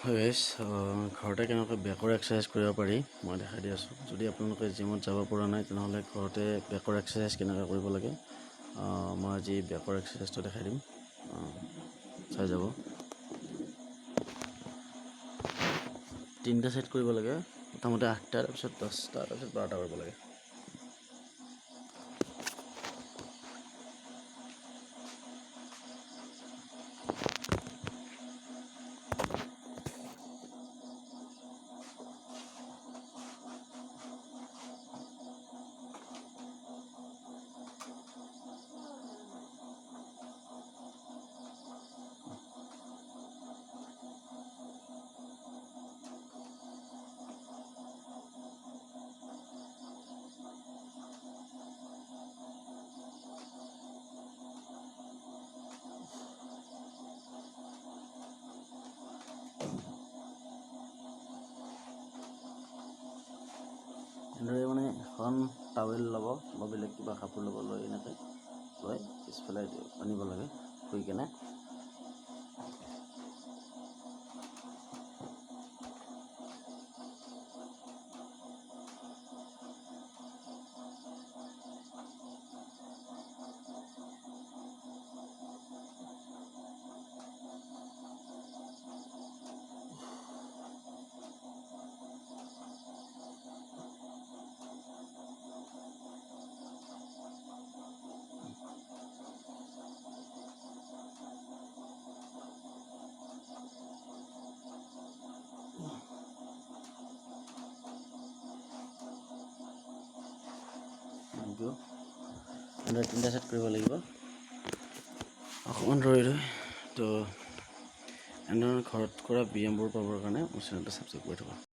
গাইছ ঘৰতে কেনেকৈ বেকৰ এক্সাৰচাইজ কৰিব পাৰি মই দেখাই দি আছোঁ। যদি আপোনালোকে জিমত যাব পৰা নাই তেনেহ'লে ঘৰতে বেকৰ এক্সাৰচাইজ কেনেকৈ কৰিব লাগে মই আজি বেকৰ এক্সাৰচাইজটো দেখাই দিম, চাই যাব। 3টা ছেট কৰিব লাগে, প্ৰথমতে 8টা, তাৰপিছত 10টা, তাৰপিছত 12টা কৰিব লাগে। এনেদৰে মানে এখন টাৱেল ল'ব বা বেলেগ কিবা কাপোৰ ল'ব, লৈ এনেকৈ লৈ পিছফালে আনিব লাগে শুই কেনে। এনেদৰে 3টা ছেট কৰিব লাগিব, অকণমান ৰৈ তো এনেধৰণৰ ঘৰত কৰা ব্যায়ামবোৰ পাবৰ কাৰণে মোৰ চেনেলটো ছাবস্ক্ৰাইব কৰি থ'ব।